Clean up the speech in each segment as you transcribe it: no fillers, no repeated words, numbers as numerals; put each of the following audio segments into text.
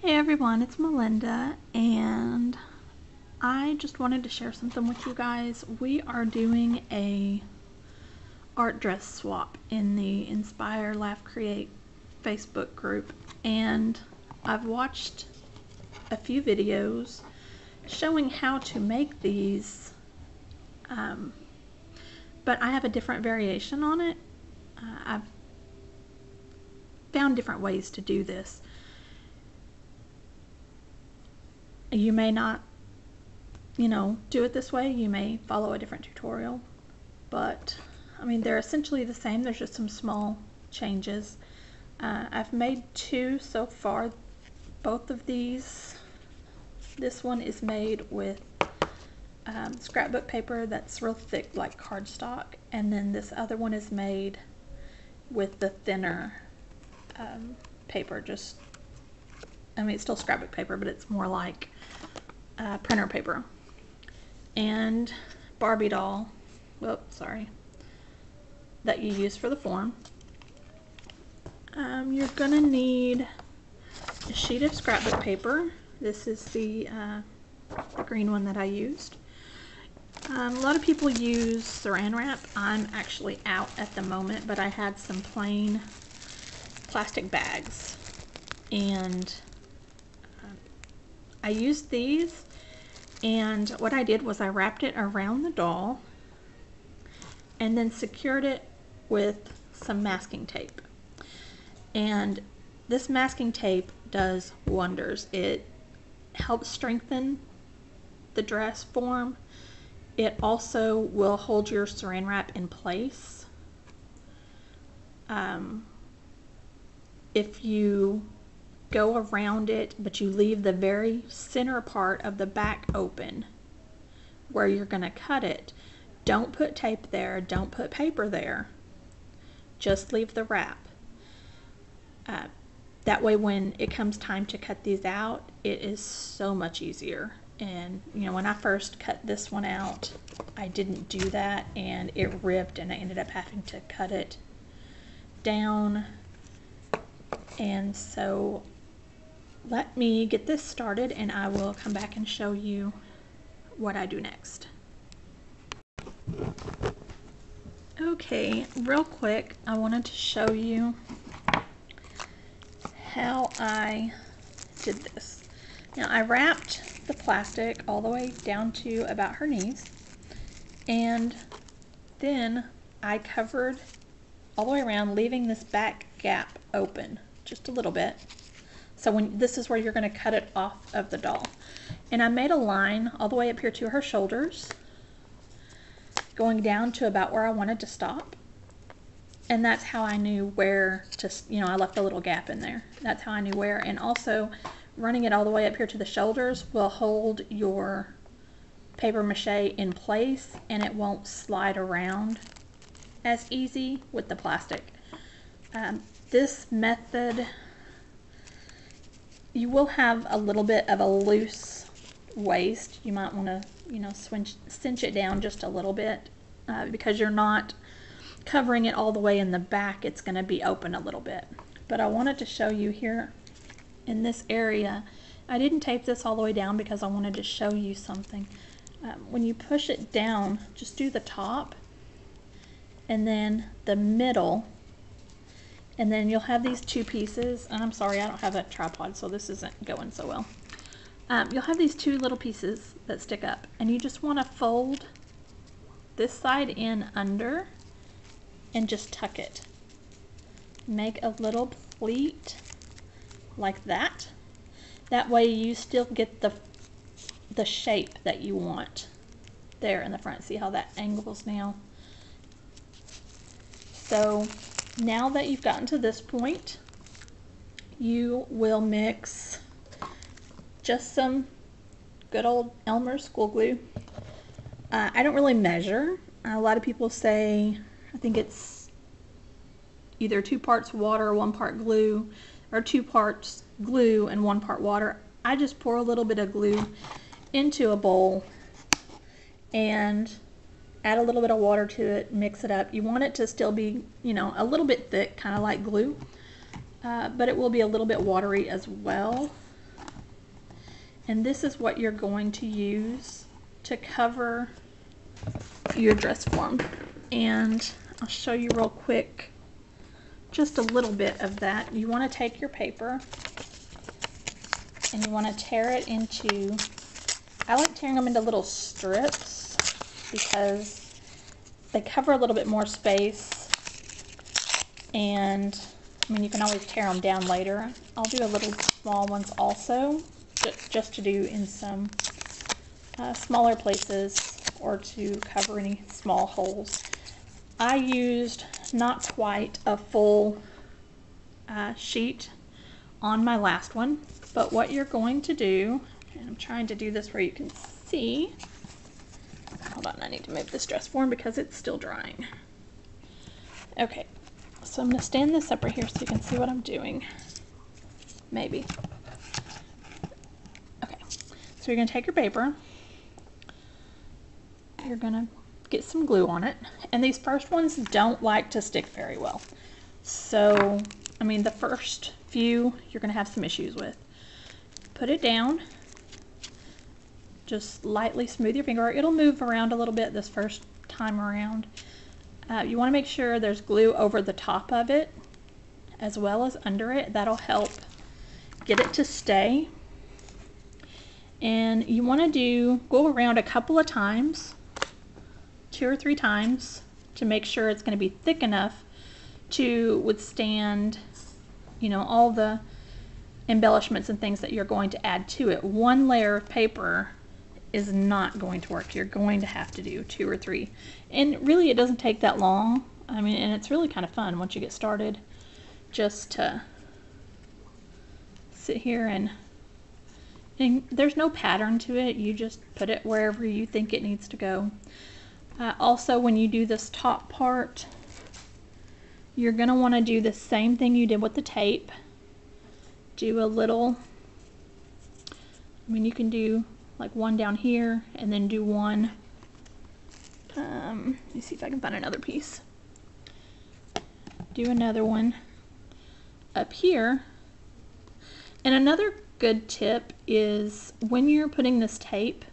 Hey everyone, it's Melinda, and I just wanted to share something with you guys. We are doing a art dress swap in the Inspire Laugh Create Facebook group, and I've watched a few videos showing how to make these, but I have a different variation on it. I've found different ways to do this. You may not, do it this way. You may follow a different tutorial, but I mean, they're essentially the same. There's just some small changes. I've made two so far. Both of these, this one is made with scrapbook paper that's real thick like cardstock, and then this other one is made with the thinner paper. It's still scrapbook paper, but it's more like printer paper. And Barbie doll, that you use for the form. You're gonna need a sheet of scrapbook paper. This is the green one that I used. A lot of people use saran wrap. I'm actually out at the moment, but I had some plain plastic bags, and I used these, and what I did was I wrapped it around the doll and then secured it with some masking tape. And this masking tape does wonders. It helps strengthen the dress form. It also will hold your saran wrap in place. If you go around it, but you leave the very center part of the back open where you're going to cut it, don't put tape there, don't put paper there, just leave the wrap. That way when it comes time to cut these out, it is so much easier. And when I first cut this one out, I didn't do that, and it ripped, and I ended up having to cut it down. And so let me get this started, and I will come back and show you what I do next. Okay, real quick, I wanted to show you how I did this. Now, I wrapped the plastic all the way down to about her knees, and then I covered all the way around, leaving this back gap open just a little bit. So this is where you're going to cut it off of the doll. And I made a line all the way up here to her shoulders, going down to about where I wanted to stop. And that's how I knew where to, I left a little gap in there. That's how I knew where. And also running it all the way up here to the shoulders will hold your papier-mâché in place, and it won't slide around as easy with the plastic. This method, you will have a little bit of a loose waist. You might want to, cinch it down just a little bit because you're not covering it all the way in the back. It's going to be open a little bit. But I wanted to show you here in this area. I didn't tape this all the way down because I wanted to show you something. When you push it down, just do the top and then the middle. And then you'll have these two pieces, and I'm sorry, I don't have a tripod, so this isn't going so well. You'll have these two little pieces that stick up, and you just want to fold this side in under and just tuck it. Make a little pleat like that. That way you still get the shape that you want there in the front. See how that angles now? So now that you've gotten to this point, you will mix just some good old Elmer's school glue. I don't really measure. A lot of people say, I think it's either 2 parts water, 1 part glue, or 2 parts glue and 1 part water. I just pour a little bit of glue into a bowl and add a little bit of water to it, mix it up. You want it to still be, a little bit thick, kind of like glue, but it will be a little bit watery as well. And this is what you're going to use to cover your dress form. And I'll show you real quick just a little bit of that. You want to take your paper and you want to tear it into, I like tearing them into little strips because they cover a little bit more space, and I mean, you can always tear them down later. I'll do a little small ones also, just to do in some smaller places or to cover any small holes. I used not quite a full sheet on my last one, but what you're going to do, and I'm trying to do this where you can see. Hold on, I need to move this dress form because it's still drying. Okay, so I'm going to stand this up right here so you can see what I'm doing. Maybe. Okay, so you're going to take your paper. You're going to get some glue on it. And these first ones don't like to stick very well. So, I mean, the first few you're going to have some issues with. Put it down. Just lightly smooth your finger. It'll move around a little bit this first time around. You want to make sure there's glue over the top of it as well as under it. That'll help get it to stay. And you want to go around a couple of times, 2 or 3 times, to make sure it's going to be thick enough to withstand, you know, all the embellishments and things that you're going to add to it. One layer of paper is not going to work. You're going to have to do 2 or 3. And really it doesn't take that long. I mean, and it's really kind of fun once you get started, just to sit here and there's no pattern to it. You just put it wherever you think it needs to go. Also, when you do this top part, you're going to want to do the same thing you did with the tape. Do a little, I mean, you can do like one down here and then do one, let me see if I can find another piece. Do another one up here. And another good tip is when you're putting this tape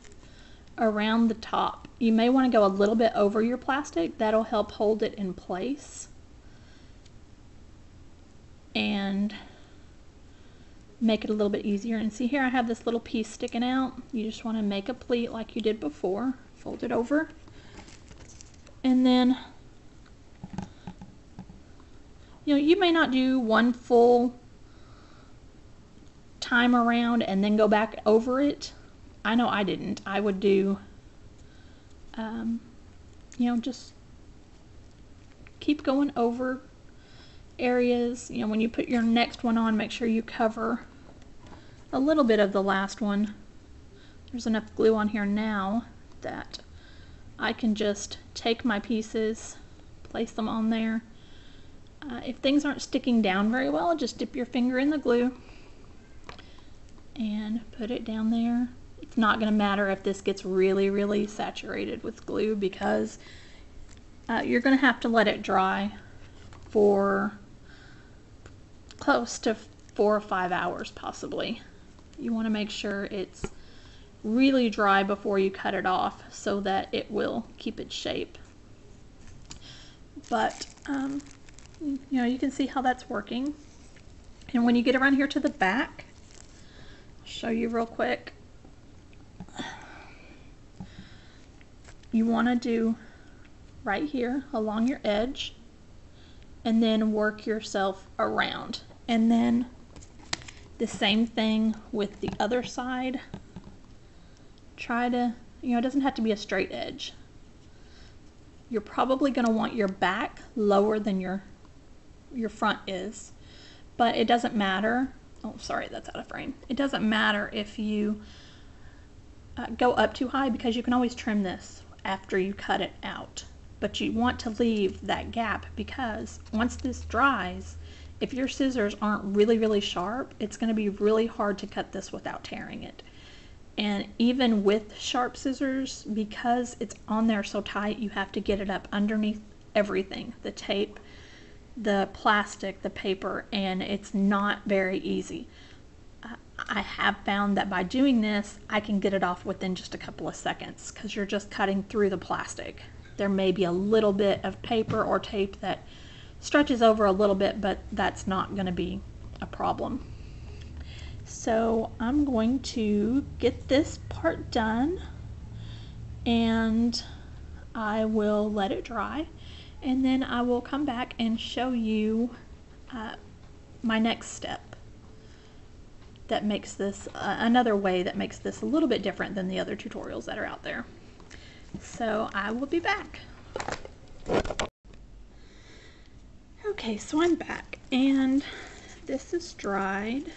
around the top, you may want to go a little bit over your plastic. That'll help hold it in place and make it a little bit easier. And see here, I have this little piece sticking out. You just want to make a pleat like you did before, fold it over, and then, you know, you may not do one full time around and then go back over it. I know I didn't. I would do, you know, just keep going over areas. You know, when you put your next one on, make sure you cover a little bit of the last one. There's enough glue on here now that I can just take my pieces, place them on there. If things aren't sticking down very well, just dip your finger in the glue and put it down there. It's not going to matter if this gets really, really saturated with glue, because you're going to have to let it dry for close to 4 or 5 hours possibly. You want to make sure it's really dry before you cut it off so that it will keep its shape. But you know, you can see how that's working. And when you get around here to the back, I'll show you real quick. You want to do right here along your edge and then work yourself around. And then the same thing with the other side. Try to, you know, it doesn't have to be a straight edge. You're probably going to want your back lower than your front is, but it doesn't matter. Oh, sorry, that's out of frame. It doesn't matter if you go up too high, because you can always trim this after you cut it out. But you want to leave that gap, because once this dries, if your scissors aren't really, really sharp, it's going to be really hard to cut this without tearing it. And even with sharp scissors, because it's on there so tight, you have to get it up underneath everything, the tape, the plastic, the paper, and it's not very easy. I have found that by doing this, I can get it off within just a couple of seconds because you're just cutting through the plastic. There may be a little bit of paper or tape that stretches over a little bit, but that's not going to be a problem. So I'm going to get this part done and I will let it dry, and then I will come back and show you my next step that makes this another way that makes this a little bit different than the other tutorials that are out there. So I will be back. Okay, so I'm back and this is dried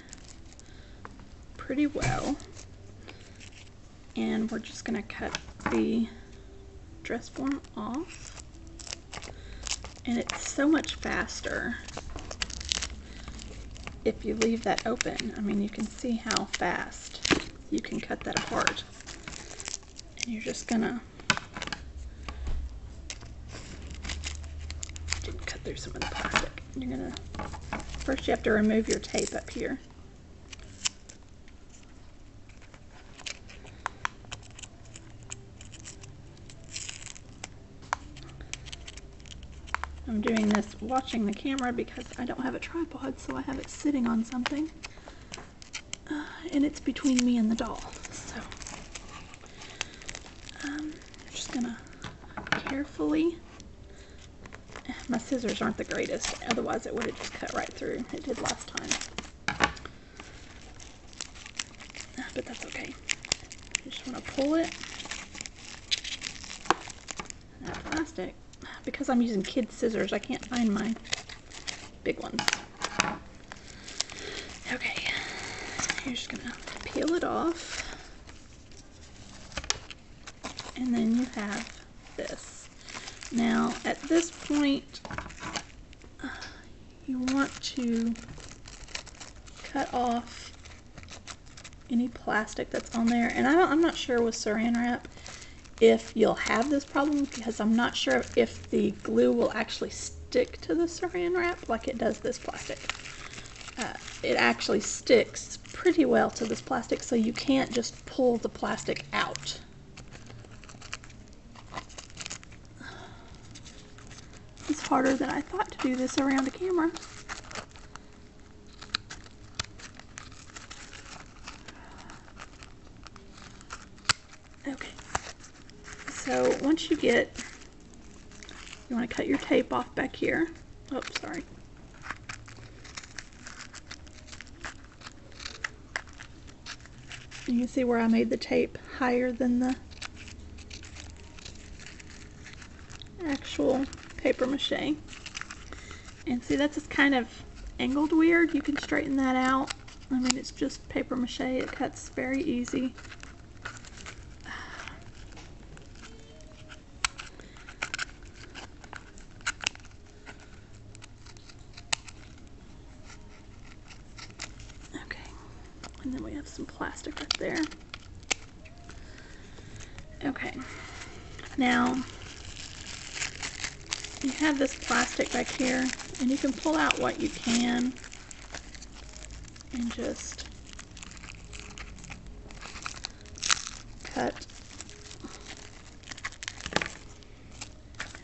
pretty well, and we're just going to cut the dress form off, and it's so much faster if you leave that open. I mean, you can see how fast you can cut that apart, and you're just gonna cut through some of the plastic. You're gonna first you have to remove your tape up here. I'm doing this watching the camera because I don't have a tripod, so I have it sitting on something, and it's between me and the doll. So I'm just gonna carefully, my scissors aren't the greatest, otherwise it would have just cut right through. It did last time, but that's okay. You just want to pull it, that plastic. Because I'm using kid scissors, I can't find my big ones. Okay, you're just gonna peel it off, and then you have this. Now, at this point, you want to cut off any plastic that's on there, and I'm not sure with saran wrap if you'll have this problem, because I'm not sure if the glue will actually stick to the saran wrap like it does this plastic. It actually sticks pretty well to this plastic, so you can't just pull the plastic out. It's harder than I thought to do this around a camera. Okay. So once you want to cut your tape off back here. Oh, sorry. You can see where I made the tape higher than the actual paper mache. And see, that's just kind of angled weird. You can straighten that out. I mean, it's just paper mache. It cuts very easy. And then we have some plastic right there. Okay, now you have this plastic back here, and you can pull out what you can and just cut,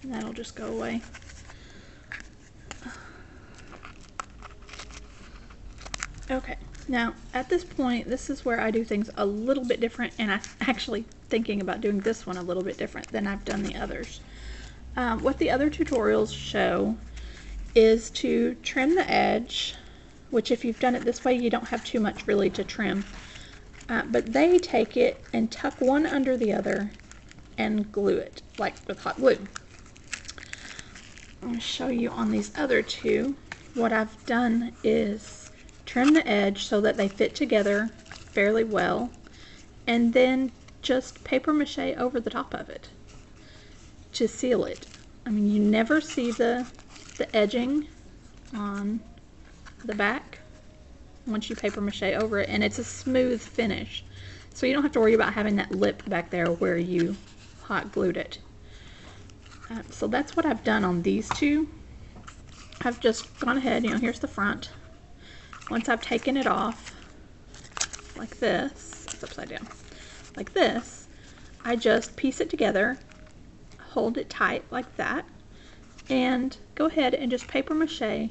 and that'll just go away. Okay. Now, at this point, this is where I do things a little bit different, and I'm actually thinking about doing this one a little bit different than I've done the others. What the other tutorials show is to trim the edge, which if you've done it this way, you don't have too much really to trim. But they take it and tuck one under the other and glue it, like with hot glue. I'm going to show you on these other two. What I've done is trim the edge so that they fit together fairly well, and then just paper mache over the top of it to seal it. I mean, you never see the edging on the back once you paper mache over it, and it's a smooth finish, so you don't have to worry about having that lip back there where you hot glued it. So that's what I've done on these two. I've just gone ahead, here's the front. Once I've taken it off, like this, it's upside down, like this, I just piece it together, hold it tight like that, and go ahead and just paper mache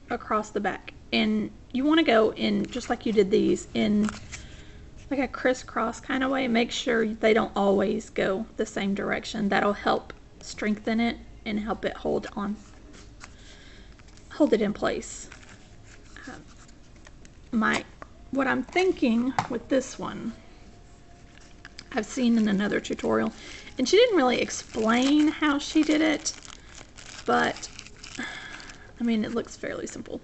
across the back. And you want to go in, just like you did these, in like a crisscross kind of way. Make sure they don't always go the same direction. That'll help strengthen it and help it hold it in place. What I'm thinking with this one, I've seen in another tutorial, and she didn't really explain how she did it, but I mean, it looks fairly simple.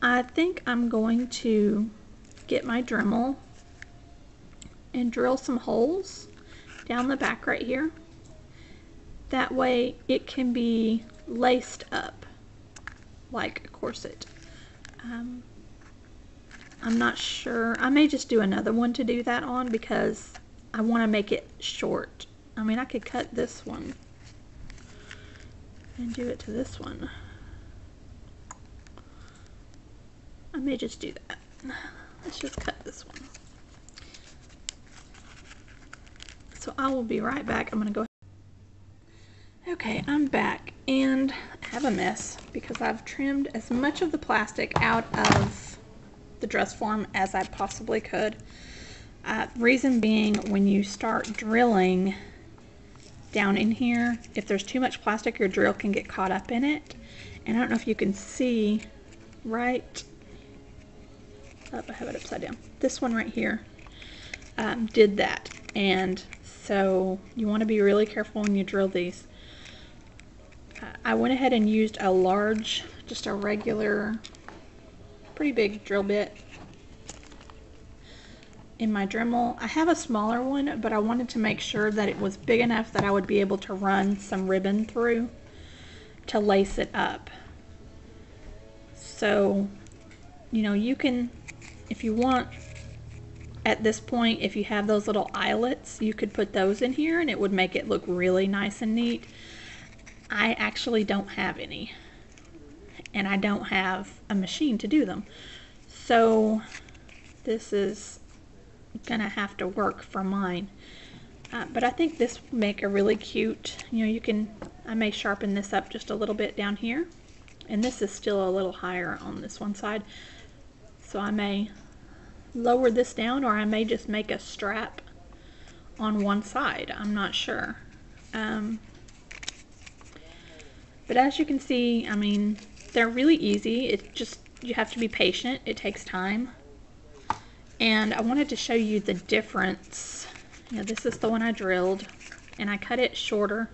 I think I'm going to get my Dremel and drill some holes down the back right here. That way it can be laced up like a corset. I'm not sure. I may just do another one to do that on because I want to make it short. I mean, I could cut this one and do it to this one. I may just do that. Let's just cut this one. So I will be right back. I'm going to go. Okay, I'm back and I have a mess because I've trimmed as much of the plastic out of the dress form as I possibly could. Reason being, when you start drilling down in here, if there's too much plastic, your drill can get caught up in it. And I don't know if you can see right up, I have it upside down. This one right here did that. And so you want to be really careful when you drill these. I went ahead and used a large, just a regular, pretty big drill bit in my Dremel. I have a smaller one, but I wanted to make sure that it was big enough that I would be able to run some ribbon through to lace it up. So, you know, you can, if you want, at this point, if you have those little eyelets, you could put those in here and it would make it look really nice and neat. I actually don't have any, and I don't have a machine to do them. So this is gonna have to work for mine. But I think this will make a really cute, you know, I may sharpen this up just a little bit down here. And this is still a little higher on this one side. So I may lower this down, or I may just make a strap on one side. I'm not sure. But as you can see, I mean, they're really easy. It just, you have to be patient. It takes time. And I wanted to show you the difference. You know, this is the one I drilled, and I cut it shorter,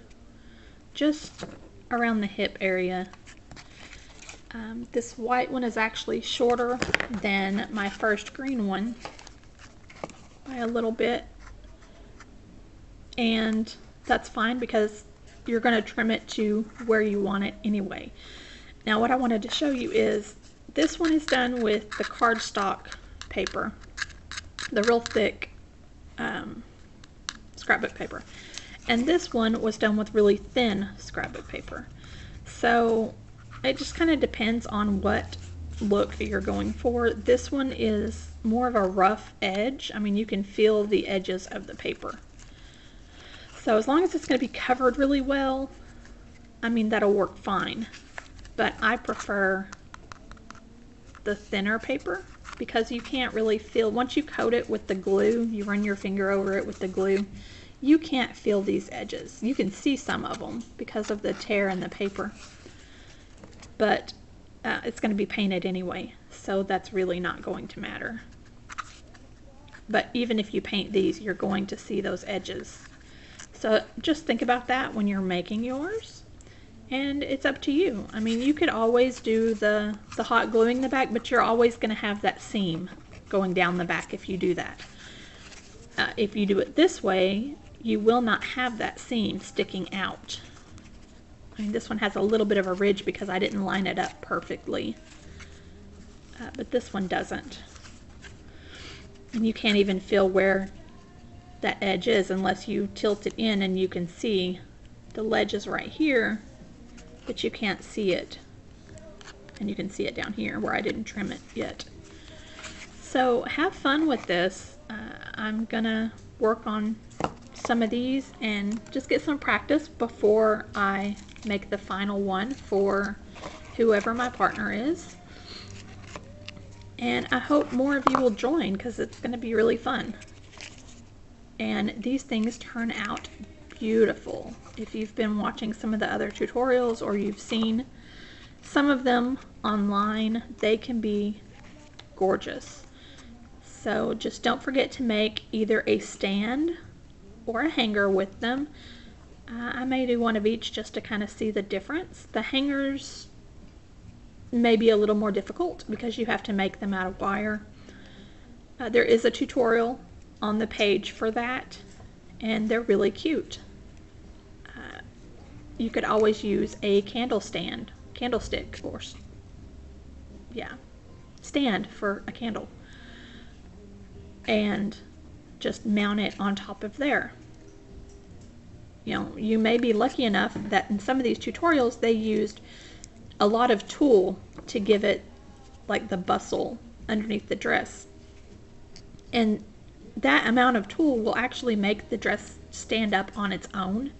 just around the hip area. This white one is actually shorter than my first green one by a little bit. And that's fine because you're going to trim it to where you want it anyway. Now what I wanted to show you is this one is done with the cardstock paper, the real thick scrapbook paper, and this one was done with really thin scrapbook paper. So it just kind of depends on what look you're going for. This one is more of a rough edge. I mean, you can feel the edges of the paper. So as long as it's going to be covered really well, I mean, that'll work fine. But I prefer the thinner paper because you can't really feel, once you coat it with the glue, you run your finger over it with the glue, you can't feel these edges. You can see some of them because of the tear in the paper. But it's going to be painted anyway, so that's really not going to matter. But even if you paint these, you're going to see those edges. So just think about that when you're making yours, and it's up to you. I mean, you could always do the hot gluing the back, but you're always going to have that seam going down the back if you do that. If you do it this way, you will not have that seam sticking out. I mean, this one has a little bit of a ridge because I didn't line it up perfectly, but this one doesn't. And you can't even feel where that edge is unless you tilt it in, and you can see the ledge is right here, but you can't see it. And you can see it down here where I didn't trim it yet. So have fun with this. I'm gonna work on some of these and just get some practice before I make the final one for whoever my partner is. And I hope more of you will join because it's going to be really fun. And these things turn out beautiful. If you've been watching some of the other tutorials or you've seen some of them online, they can be gorgeous. So just don't forget to make either a stand or a hanger with them. I may do one of each just to kind of see the difference. The hangers may be a little more difficult because you have to make them out of wire. There is a tutorial on the page for that, and they're really cute. You could always use a candlestick, or stand for a candle, and just mount it on top of there. You know, you may be lucky enough that in some of these tutorials they used a lot of tulle to give it like the bustle underneath the dress, and that amount of tulle will actually make the dress stand up on its own.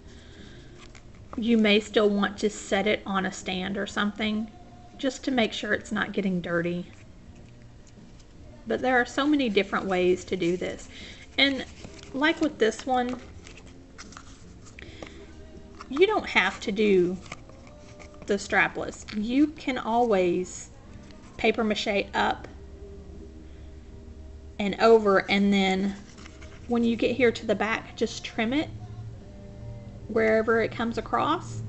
You may still want to set it on a stand or something just to make sure it's not getting dirty. But there are so many different ways to do this. And like with this one, you don't have to do the strapless. You can always paper mache up and over, and then when you get here to the back, just trim it wherever it comes across,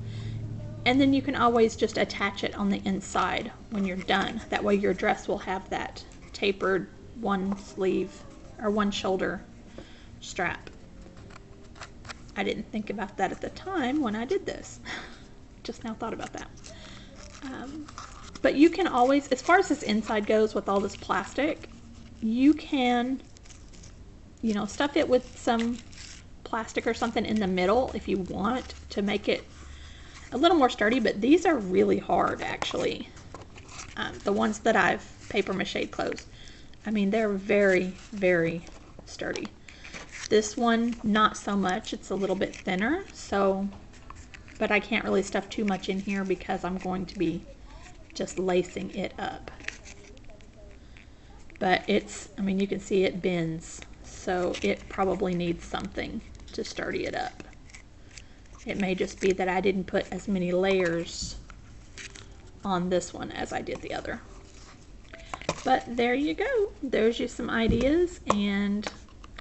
and then you can always just attach it on the inside when you're done. That way your dress will have that tapered one sleeve or one shoulder strap. I didn't think about that at the time when I did this. Just now thought about that. But you can always, as far as this inside goes with all this plastic, you can, you know, stuff it with some plastic or something in the middle if you want to make it a little more sturdy, but these are really hard actually. The ones that I've paper mache closed, I mean, they're very, very sturdy. This one, not so much. It's a little bit thinner, so, but I can't really stuff too much in here because I'm going to be just lacing it up. But it's, I mean, you can see it bends, so it probably needs something to sturdy it up. It may just be that I didn't put as many layers on this one as I did the other. But there you go. There's you some ideas, and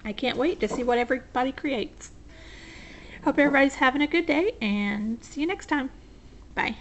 I can't wait to see what everybody creates. Hope everybody's having a good day, and see you next time. Bye.